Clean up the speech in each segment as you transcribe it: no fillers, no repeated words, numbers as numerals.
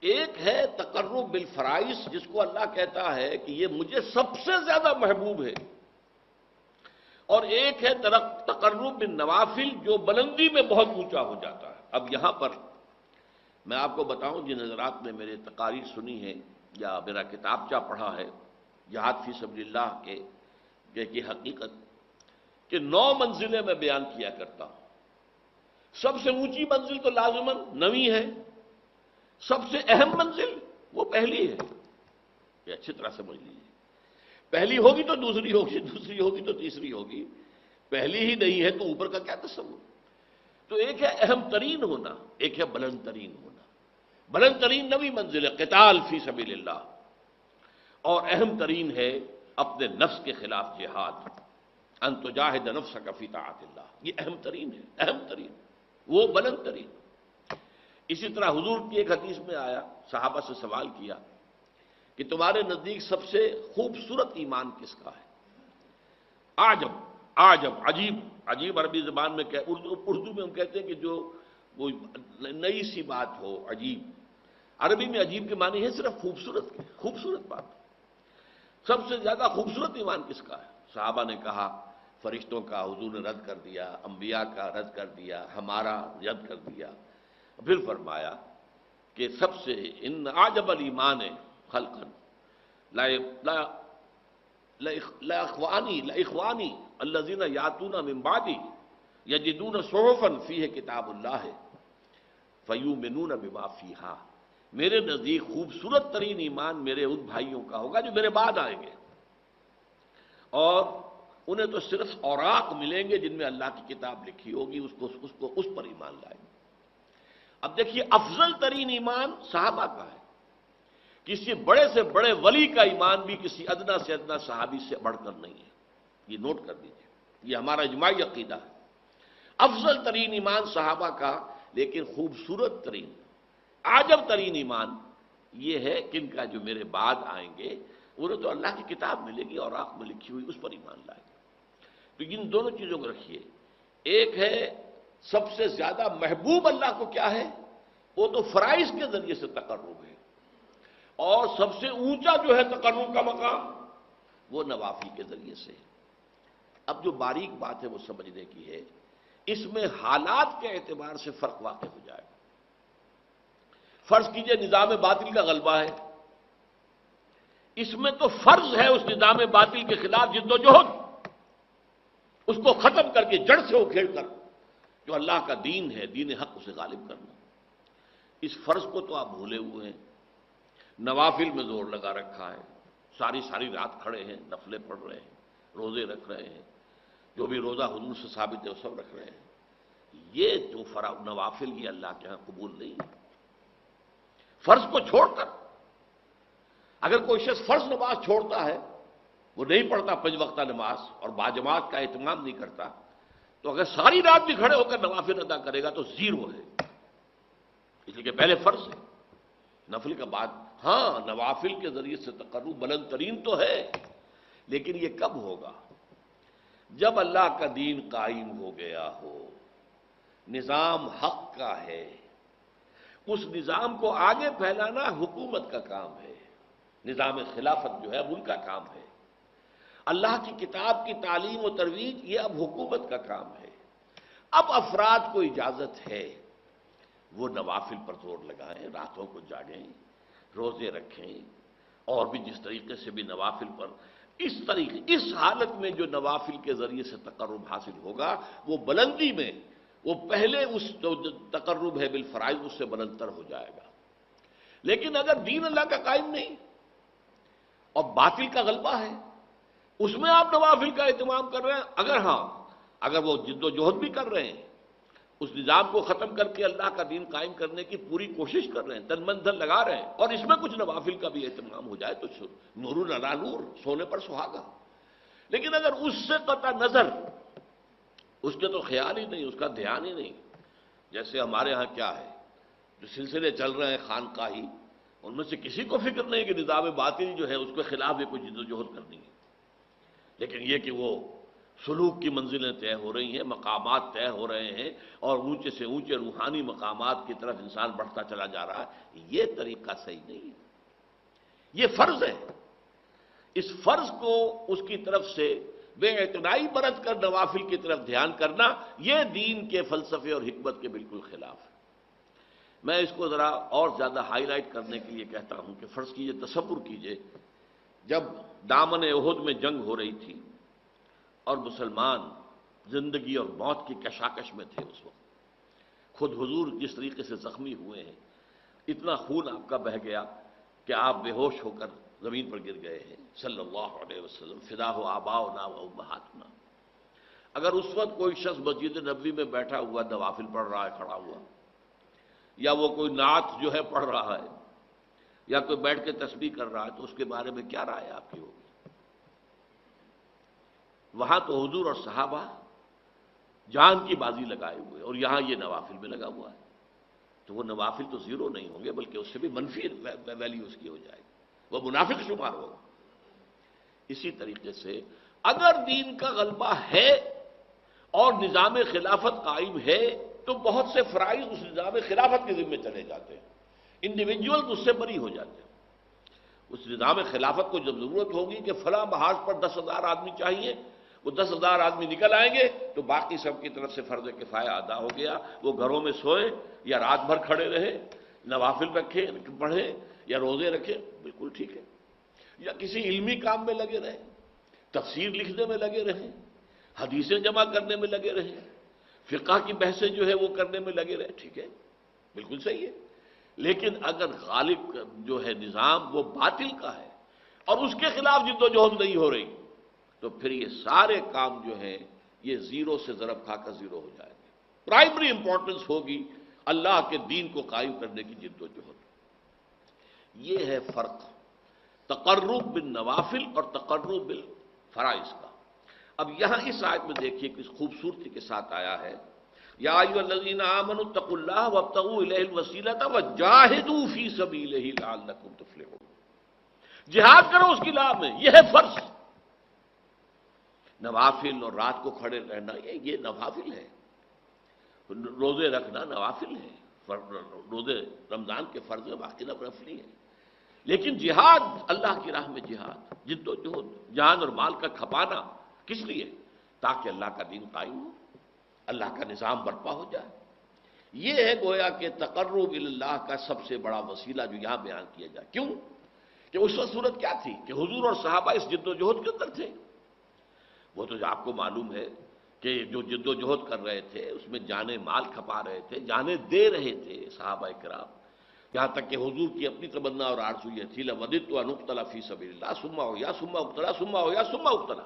ایک ہے تقرب بالفرائض، جس کو اللہ کہتا ہے کہ یہ مجھے سب سے زیادہ محبوب ہے، اور ایک ہے تقرب بالنوافل جو بلندی میں بہت اونچا ہو جاتا ہے۔ اب یہاں پر میں آپ کو بتاؤں، جن حضرات نے میرے تقاریر سنی ہے یا میرا کتابچہ پڑھا ہے جہاد فی سبیل اللہ کی حقیقت، کہ 9 منزلیں میں بیان کیا کرتا ہوں۔ سب سے اونچی منزل تو لازماً 9ویں ہے، سب سے اہم منزل وہ پہلی ہے، یہ اچھی طرح سمجھ لیجیے۔ پہلی ہوگی تو دوسری ہوگی، دوسری ہوگی تو تیسری ہوگی، پہلی ہی نہیں ہے تو اوپر کا کیا تصور؟ تو ایک ہے اہم ترین ہونا، ایک ہے بلند ترین ہونا۔ بلند ترین 9ویں منزل ہے قتال فی سبیل اللہ، اور اہم ترین ہے اپنے نفس کے خلاف جہاد، ان تجاہد نفسک فی طاعت اللہ، یہ اہم ترین ہے، اہم ترین، وہ بلند ترین۔ اسی طرح حضور کی ایک حدیث میں آیا، صحابہ سے سوال کیا کہ تمہارے نزدیک سب سے خوبصورت ایمان کس کا ہے؟ عجب، عجیب، عجیب عربی زبان میں اردو میں ہم کہتے ہیں کہ جو کوئی نئی سی بات ہو، عجیب۔ عربی میں عجیب کے معنی ہے صرف خوبصورت کے، خوبصورت بات۔ سب سے زیادہ خوبصورت ایمان کس کا ہے؟ صحابہ نے کہا فرشتوں کا، حضور نے رد کر دیا، انبیاء کا رد کر دیا، ہمارا رد کر دیا۔ پھر فرمایا کہ سب سے ان اعجب الایمان خلقا لاخوانی الذین یاتون من بعدی یجدون صحفا فیہ کتاب اللہ فیؤمنون بما فیہا، میرے نزدیک خوبصورت ترین ایمان میرے ان بھائیوں کا ہوگا جو میرے بعد آئیں گے، اور انہیں تو صرف اوراق ملیں گے جن میں اللہ کی کتاب لکھی ہوگی، اس پر ایمان لائیں گے۔ اب دیکھیے، افضل ترین ایمان صحابہ کا ہے، کسی بڑے سے بڑے ولی کا ایمان بھی کسی ادنا سے ادنا صحابی سے بڑھ کر نہیں ہے، یہ نوٹ کر دیجیے، یہ ہمارا اجماعی عقیدہ ہے۔ افضل ترین ایمان صحابہ کا، لیکن خوبصورت ترین، عجب ترین ایمان یہ ہے کہ ان کا جو میرے بعد آئیں گے انہیں تو اللہ کی کتاب ملے گی اور آنکھ میں لکھی ہوئی، اس پر ایمان لائیں گے۔ تو ان دونوں چیزوں کو رکھیے، ایک ہے سب سے زیادہ محبوب اللہ کو کیا ہے، وہ تو فرائض کے ذریعے سے تقرب ہے، اور سب سے اونچا جو ہے تقرب کا مقام وہ نوافل کے ذریعے سے ہے۔ اب جو باریک بات ہے وہ سمجھنے کی ہے، اس میں حالات کے اعتبار سے فرق واقع ہو جائے گا۔ فرض کیجئے نظام باطل کا غلبہ ہے، اس میں تو فرض ہے اس نظام باطل کے خلاف جد و جہد، اس کو ختم کر کے جڑ سے اکھیڑ کر جو اللہ کا دین ہے، دین حق، اسے غالب کرنا۔ اس فرض کو تو آپ بھولے ہوئے ہیں، نوافل میں زور لگا رکھا ہے، ساری رات کھڑے ہیں، نفلیں پڑھ رہے ہیں، روزے رکھ رہے ہیں، جو بھی روزہ حضور سے ثابت ہے وہ سب رکھ رہے ہیں۔ یہ جو نوافل یہ اللہ کے ہاں قبول نہیں ہے۔ فرض کو چھوڑ کر اگر کوئی شخص فرض نماز چھوڑتا ہے، وہ نہیں پڑھتا 5 وقتہ نماز اور باجماعت کا اہتمام نہیں کرتا، تو اگر ساری رات بھی کھڑے ہو کر نوافل ادا کرے گا تو زیرو ہے، اس لیے کہ پہلے فرض ہے، نفل کا بعد۔ ہاں، نوافل کے ذریعے سے تقرب بلند ترین تو ہے، لیکن یہ کب ہوگا؟ جب اللہ کا دین قائم ہو گیا ہو، نظام حق کا ہے، اس نظام کو آگے پھیلانا حکومت کا کام ہے، نظام خلافت جو ہے ان کا کام ہے، اللہ کی کتاب کی تعلیم و ترویج یہ اب حکومت کا کام ہے۔ اب افراد کو اجازت ہے وہ نوافل پر زور لگائیں، راتوں کو جاگیں، روزے رکھیں، اور بھی جس طریقے سے بھی نوافل پر اس حالت میں جو نوافل کے ذریعے سے تقرب حاصل ہوگا وہ بلندی میں، وہ پہلے اس جو تقرب ہے بالفرائض اس سے بلندتر ہو جائے گا۔ لیکن اگر دین اللہ کا قائم نہیں اور باطل کا غلبہ ہے، اس میں آپ نوافل کا اہتمام کر رہے ہیں، اگر وہ جد و جہد بھی کر رہے ہیں، اس نظام کو ختم کر کے اللہ کا دین قائم کرنے کی پوری کوشش کر رہے ہیں، تن من دھن لگا رہے ہیں، اور اس میں کچھ نوافل کا بھی اہتمام ہو جائے تو نور علی نور، سونے پر سہاگا۔ لیکن اگر اس سے قطع نظر، اس کے تو خیال ہی نہیں، اس کا دھیان ہی نہیں، جیسے ہمارے ہاں کیا ہے، جو سلسلے چل رہے ہیں خانقاہی، ان میں سے کسی کو فکر نہیں کہ نظام باطل جو ہے اس کے خلاف بھی کوئی جد و جہد کرنی ہے، لیکن یہ کہ وہ سلوک کی منزلیں طے ہو رہی ہیں، مقامات طے ہو رہے ہیں، اور اونچے سے اونچے روحانی مقامات کی طرف انسان بڑھتا چلا جا رہا ہے۔ یہ طریقہ صحیح نہیں ہے، یہ فرض ہے۔ اس فرض کو اس کی طرف سے بے اعتنائی برت کر نوافل کی طرف دھیان کرنا، یہ دین کے فلسفے اور حکمت کے بالکل خلاف ہے۔ میں اس کو ذرا اور زیادہ ہائی لائٹ کرنے کے لیے کہتا ہوں کہ فرض کیجئے، تصور کیجئے، جب دامن احد میں جنگ ہو رہی تھی اور مسلمان زندگی اور موت کی کشاکش میں تھے، اس وقت خود حضور جس طریقے سے زخمی ہوئے ہیں، اتنا خون آپ کا بہہ گیا کہ آپ بے ہوش ہو کر زمین پر گر گئے ہیں، صلی اللہ علیہ وسلم، فدا ہو آباؤنا و امہاتنا۔ اگر اس وقت کوئی شخص مسجد نبوی میں بیٹھا ہوا نوافل پڑھ رہا ہے کھڑا ہوا، یا وہ کوئی نعت جو ہے پڑھ رہا ہے، یا کوئی بیٹھ کے تسبیح کر رہا ہے، تو اس کے بارے میں کیا رائے آپ کی ہوگی؟ وہاں تو حضور اور صحابہ جان کی بازی لگائے ہوئے، اور یہاں یہ نوافل میں لگا ہوا ہے، تو وہ نوافل تو زیرو نہیں ہوں گے، بلکہ اس سے بھی منفی ویلیو اس کی ہو جائے گی، وہ منافق شمار ہوگا۔ اسی طریقے سے اگر دین کا غلبہ ہے اور نظام خلافت قائم ہے، تو بہت سے فرائض اس نظام خلافت کے ذمہ چلے جاتے ہیں، انڈیویجول اس سے بری ہو جاتے ہیں۔ اس نظام خلافت کو جب ضرورت ہوگی کہ فلاں محاذ پر 10,000 آدمی چاہیے، وہ 10,000 آدمی نکل آئیں گے، تو باقی سب کی طرف سے فرض کفایہ ادا ہو گیا، وہ گھروں میں سوئے یا رات بھر کھڑے رہے، نوافل رکھے پڑھے یا روزے رکھے، بالکل ٹھیک ہے، یا کسی علمی کام میں لگے رہے، تفسیر لکھنے میں لگے رہے، حدیثیں جمع کرنے میں لگے رہے، فقہ کی بحثیں جو ہے وہ کرنے میں لگے رہے، ٹھیک ہے، بالکل صحیح ہے۔ لیکن اگر غالب جو ہے نظام وہ باطل کا ہے اور اس کے خلاف جد و جہد نہیں ہو رہی، تو پھر یہ سارے کام جو ہیں یہ زیرو سے ضرب کھا کر زیرو ہو جائیں گے۔ پرائمری امپورٹنس ہوگی اللہ کے دین کو قائم کرنے کی جد و جہد۔ یہ ہے فرق تقرب بالنوافل اور تقرب بالفرائض کا۔ اب یہاں اس آیت میں دیکھیے کس خوبصورتی کے ساتھ آیا ہے، یا ایھا الذین آمنوا اتقوا اللہ وابتغوا الیہ الوسیلۃ وجاہدوا فی سبیلہ لعلکم تفلحون۔ جہاد کرو اس کی راہ میں، یہ ہے فرض۔ نوافل اور رات کو کھڑے رہنا یہ نوافل ہے، روزے رکھنا نوافل ہے، روزے رمضان کے فرض میں باقی نفلی ہے، لیکن جہاد، اللہ کی راہ میں جہاد، جد و جہد، جان اور مال کا کھپانا، کس لیے؟ تاکہ اللہ کا دین قائم ہو، اللہ کا نظام برپا ہو جائے۔ یہ ہے گویا کہ تقرب اللہ کا سب سے بڑا وسیلہ جو یہاں بیان کیا جائے۔ کیوں؟ کہ اس وقت صورت کیا تھی کہ حضور اور صحابہ اس جد و جہد کے اندر تھے۔ وہ تو آپ کو معلوم ہے کہ جو جد و جہد کر رہے تھے اس میں جانیں مال کھپا رہے تھے، جانیں دے رہے تھے صحابہ کرام، یہاں تک کہ حضور کی اپنی تمنا اور آرزو یہ تھی لوددت ان اقتل فی سبیل اللہ ثم احیا ثم اقتل ثم احیا ثم اقتل،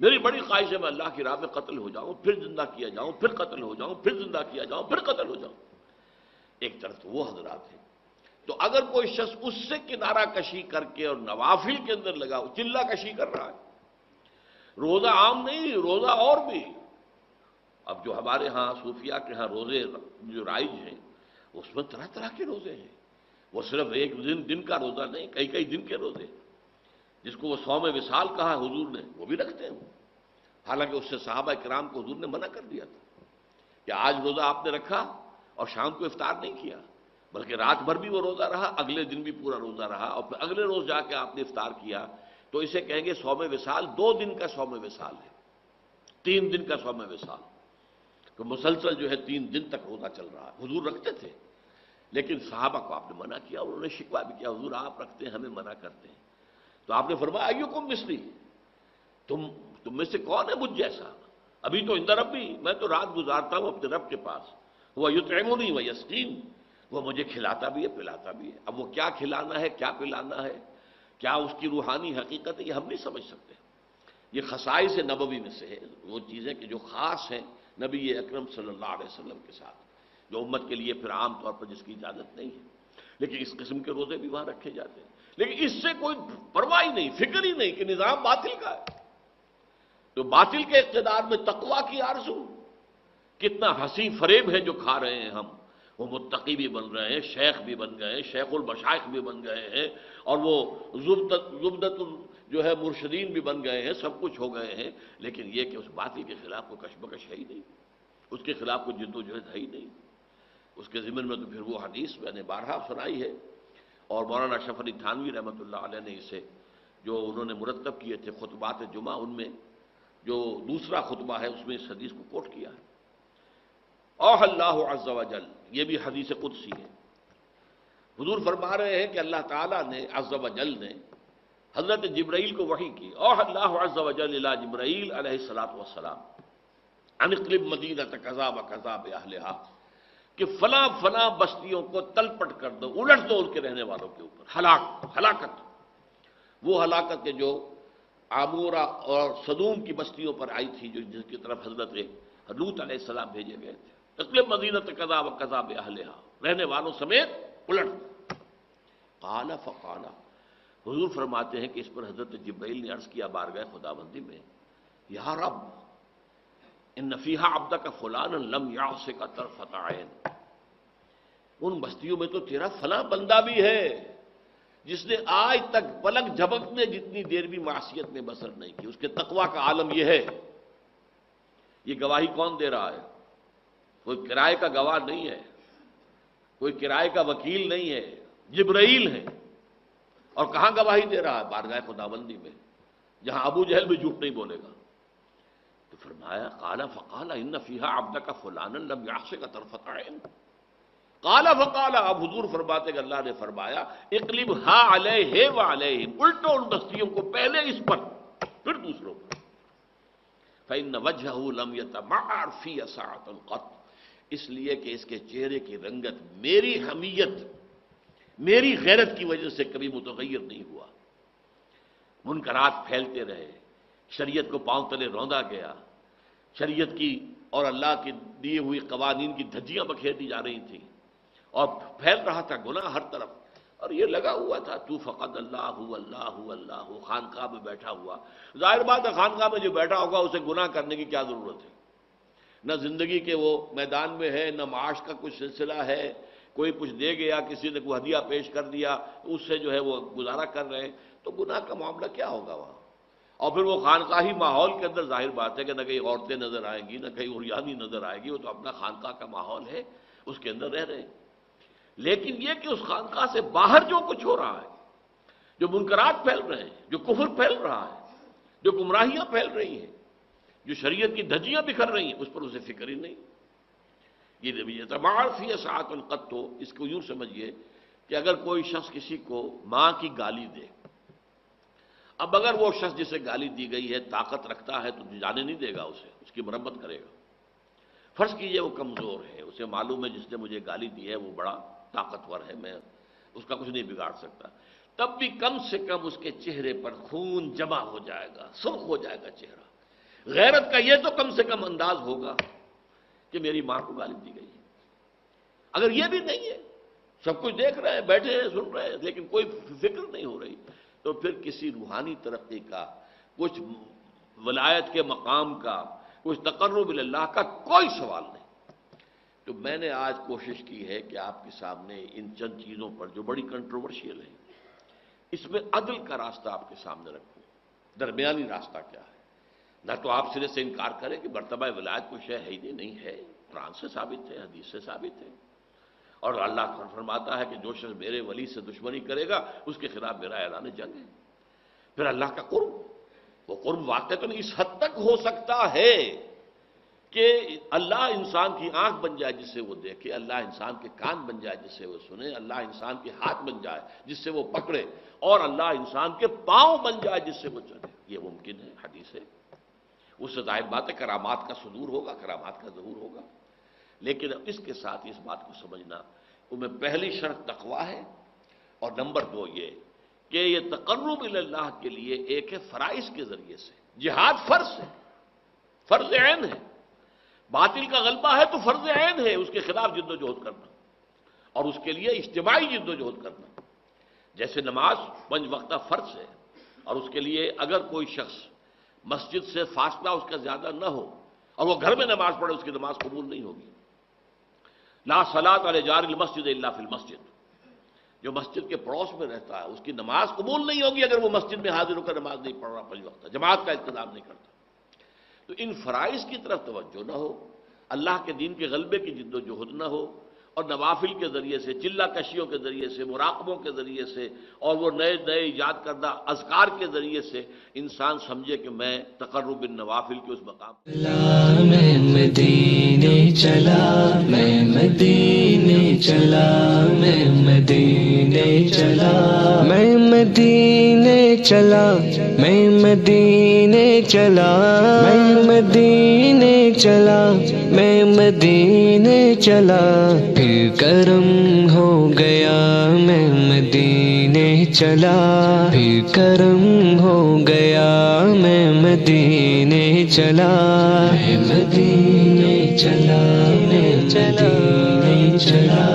میری بڑی خواہش ہے میں اللہ کی راہ میں قتل ہو جاؤں، پھر زندہ کیا جاؤں، پھر قتل ہو جاؤں، پھر زندہ کیا جاؤں، پھر قتل ہو جاؤں۔ ایک طرف تو وہ حضرات ہیں، تو اگر کوئی شخص اس سے کنارہ کشی کر کے اور نوافل کے اندر لگا چلہ کشی کر رہا ہے، روزہ عام نہیں، روزہ اور بھی، اب جو ہمارے ہاں صوفیاء کے ہاں روزے جو رائج ہیں اس میں طرح طرح کے روزے ہیں، وہ صرف ایک دن کا روزہ نہیں، کئی کئی دن کے روزے، جس کو وہ صوم وصال کہا حضور نے، وہ بھی رکھتے ہیں۔ حالانکہ اس سے صحابہ کرام کو حضور نے منع کر دیا تھا کہ آج روزہ آپ نے رکھا اور شام کو افطار نہیں کیا، بلکہ رات بھر بھی وہ روزہ رہا، اگلے دن بھی پورا روزہ رہا، اور پھر اگلے روز جا کے آپ نے افطار کیا، تو اسے کہیں گے صوم وصال، 2 دن کا صوم وصال ہے، 3 دن کا صوم وصال، تو مسلسل جو ہے 3 دن تک روزہ چل رہا ہے۔ حضور رکھتے تھے، لیکن صحابہ کو آپ نے منع کیا، انہوں نے شکوہ بھی کیا، حضور آپ رکھتے ہیں ہمیں منع کرتے ہیں، تو آپ نے فرمایا ایکم مثلی، تم میں سے کون ہے مجھ جیسا؟ ابھی تو عند ربی، میں تو رات گزارتا ہوں اپنے رب کے پاس، وہ یطعمنی و یسقین، وہ مجھے کھلاتا بھی ہے پلاتا بھی ہے۔ اب وہ کیا کھلانا ہے، کیا پلانا ہے، کیا اس کی روحانی حقیقت ہے، یہ ہم نہیں سمجھ سکتے۔ یہ خصائص نبوی میں سے ہے، وہ چیزیں کہ جو خاص ہیں نبی اکرم صلی اللہ علیہ وسلم کے ساتھ، جو امت کے لیے پھر عام طور پر جس کی اجازت نہیں ہے، لیکن اس قسم کے روزے بھی وہاں رکھے جاتے ہیں، لیکن اس سے کوئی پرواہ ہی نہیں، فکر ہی نہیں کہ نظام باطل کا ہے۔ تو باطل کے اقتدار میں تقویٰ کی آرزو، کتنا ہنسی فریب ہے جو کھا رہے ہیں ہم، وہ متقی بھی بن رہے ہیں، شیخ بھی بن گئے ہیں، شیخ المشائخ بھی بن گئے ہیں، اور وہ زبدت جو ہے مرشدین بھی بن گئے ہیں، سب کچھ ہو گئے ہیں، لیکن یہ کہ اس باطل کے خلاف کوئی کشمکش ہے ہی نہیں، اس کے خلاف کوئی جد و جہد ہے ہی نہیں۔ اس کے ضمن میں تو پھر وہ حدیث میں نے بارہا سنائی ہے، اور مولانا اشرف علی تھانوی رحمۃ اللہ علیہ نے اسے جو انہوں نے مرتب کیے تھے خطبات جمعہ، ان میں جو دوسرا خطبہ ہے اس میں اس حدیث کو کوٹ کیا ہے۔ اوح اللہ عز وجل، یہ بھی حدیث قدسی ہے۔ حضور فرما رہے ہیں کہ اللہ تعالیٰ نے عز وجل نے حضرت جبرائیل کو وحی کی، اوح اللہ عز وجل الی جبرائیل علیہ الصلوۃ والسلام ان اقلب مدینۃ کذا و کذا باہلھا، کہ فلاں فلاں بستیوں کو تل پٹ کر دو، الٹ دو ان کے رہنے والوں کے اوپر، ہلاکت، وہ ہلاکت جو عامورہ اور صدوم کی بستیوں پر آئی تھی، جو جس کی طرف حضرت لوط علیہ السلام بھیجے گئے تھے۔ اقلب مدینۃ کذا و کذا باہلھا، رہنے والوں سمیت الٹ۔ قال فقال، حضور فرماتے ہیں کہ اس پر حضرت جبرائیل نے عرض کیا بارگاہ خداوندی میں، یا رب ان فیہا عبدک فلانا لم یعصک طرفۃ عین، ان بستیوں میں تو تیرا فلاں بندہ بھی ہے جس نے آج تک پلک جھپکنے جتنی دیر بھی معصیت میں بسر نہیں کی، اس کے تقویٰ کا عالم یہ ہے۔ یہ گواہی کون دے رہا ہے؟ کوئی کرائے کا گواہ نہیں ہے، کوئی کرائے کا وکیل نہیں ہے، جبرائیل ہے، اور کہاں گواہی دے رہا ہے؟ بارگاہ خداوندی میں، جہاں ابو جہل بھی جھوٹ نہیں بولے گا۔ تو فرمایا قال فقال ان فیہا عبدک فلانا لم یعصک طرفۃ عین، قال فقال، اب حضور فرماتے کہ اللہ نے فرمایا اقلبھا علیہ وعلیہم، الٹو ان بستیوں کو، پہلے اس پر پھر دوسروں پر۔ فإن وجہہ لم یتمعر فی ساعۃ قط، اس لیے کہ اس کے چہرے کی رنگت میری حمیت، میری غیرت کی وجہ سے کبھی متغیر نہیں ہوا۔ منکرات پھیلتے رہے، شریعت کو پاؤں تلے روندا گیا، شریعت کی اور اللہ کی دیے ہوئی قوانین کی دھجیاں بکھیر دی جا رہی تھیں، اور پھیل رہا تھا گناہ ہر طرف، اور یہ لگا ہوا تھا تو فقط اللہ اللہ اللہ، خانقاہ میں بیٹھا ہوا۔ ظاہر بات ہے خانقاہ میں جو بیٹھا ہوگا اسے گناہ کرنے کی کیا ضرورت ہے؟ نہ زندگی کے وہ میدان میں ہے، نہ معاش کا کچھ سلسلہ ہے، کوئی کچھ دے گیا، کسی نے کوئی ہدیہ پیش کر دیا، اس سے جو ہے وہ گزارا کر رہے ہیں، تو گناہ کا معاملہ کیا ہوگا وہاں؟ اور پھر وہ خانقاہی ماحول کے اندر ظاہر بات ہے کہ نہ کہیں عورتیں نظر آئیں گی، نہ کہیں عریانی نظر آئے گی، وہ تو اپنا خانقاہ کا ماحول ہے، اس کے اندر رہ رہے ہیں۔ لیکن یہ کہ اس خانقاہ سے باہر جو کچھ ہو رہا ہے، جو منکرات پھیل رہے ہیں، جو کفر پھیل رہا ہے، جو گمراہیاں پھیل رہی ہیں، جو شریعت کی دھجیاں بکھر رہی ہیں، اس پر اسے فکر ہی نہیں۔ یہ اعتبار فی ساعۃ قط، تو اس کو یوں سمجھیے کہ اگر کوئی شخص کسی کو ماں کی گالی دے، اب اگر وہ شخص جسے گالی دی گئی ہے طاقت رکھتا ہے تو جانے نہیں دے گا اسے، اس کی مرمت کرے گا۔ فرض کیجئے وہ کمزور ہے، اسے معلوم ہے جس نے مجھے گالی دی ہے وہ بڑا طاقتور ہے، میں اس کا کچھ نہیں بگاڑ سکتا، تب بھی کم سے کم اس کے چہرے پر خون جمع ہو جائے گا، سرخ ہو جائے گا چہرہ۔ غیرت کا یہ تو کم سے کم انداز ہوگا کہ میری ماں کو گالی دی گئی ہے۔ اگر یہ بھی نہیں ہے، سب کچھ دیکھ رہے ہیں، بیٹھے ہیں، سن رہے ہیں، لیکن کوئی فکر نہیں ہو رہی، تو پھر کسی روحانی ترقی کا، کچھ ولایت کے مقام کا، کچھ تقرب اللہ کا کوئی سوال نہیں۔ تو میں نے آج کوشش کی ہے کہ آپ کے سامنے ان چند چیزوں پر جو بڑی کنٹروورشیل ہیں، اس میں عدل کا راستہ آپ کے سامنے رکھوں، درمیانی راستہ کیا ہے۔ نہ تو آپ سرے سے انکار کریں کہ مرتبہ ولایت کوئی شے ہے ہی نہیں ہے، قرآن سے ثابت ہے، حدیث سے ثابت ہے، اور اللہ فرماتا ہے کہ جو شخص میرے ولی سے دشمنی کرے گا اس کے خلاف میرا اعلان جنگ ہے۔ پھر اللہ کا قرب، وہ قرب واقعتاً اس حد تک ہو سکتا ہے کہ اللہ انسان کی آنکھ بن جائے جس سے وہ دیکھے، اللہ انسان کے کان بن جائے جس سے وہ سنے، اللہ انسان کے ہاتھ بن جائے جس سے وہ پکڑے، اور اللہ انسان کے پاؤں بن جائے جس سے وہ چلے۔ یہ ممکن ہے، حدیث ہے۔ اس سے ظاہر بات ہے کرامات کا صدور ہوگا، کرامات کا ظہور ہوگا، لیکن اس کے ساتھ اس بات کو سمجھنا، ان میں پہلی شرط تقویٰ ہے، اور نمبر 2 یہ کہ یہ تقرب اللہ کے لیے ایک ہے فرائض کے ذریعے سے، جہاد فرض ہے، فرض عین ہے، باطل کا غلبہ ہے تو فرض عین ہے اس کے خلاف جد و جہد کرنا، اور اس کے لیے اجتماعی جد و جہد کرنا۔ جیسے نماز 5 وقتہ فرض ہے، اور اس کے لیے اگر کوئی شخص مسجد سے فاصلہ اس کا زیادہ نہ ہو اور وہ گھر میں نماز پڑھے، اس کی نماز قبول نہیں ہوگی۔ لا صلاۃ علی جار المسجد الا فی المسجد، جو مسجد کے پڑوس میں رہتا ہے اس کی نماز قبول نہیں ہوگی اگر وہ مسجد میں حاضر ہو کر نماز نہیں پڑھ رہا 5 وقت، جماعت کا انتظام نہیں کرتا۔ تو ان فرائض کی طرف توجہ نہ ہو، اللہ کے دین کے غلبے کی جد و جہد نہ ہو، اور نوافل کے ذریعے سے، چلہ کشیوں کے ذریعے سے، مراقبوں کے ذریعے سے، اور وہ نئے نئے ایجاد کردہ اذکار کے ذریعے سے انسان سمجھے کہ میں تقرب النوافل کے اس مقام میں مدینے چلا، میں مدینے چلا، میں مدینے چلا، میں مدینے چلا، میں مدینے چلا، میں مدینے چلا، میں مدینے چلا، پھر کرم ہو گیا میں مدینے چلا، پھر کرم ہو گیا میں مدینے چلا، میں مدینے چلا، میں مدینے چلا۔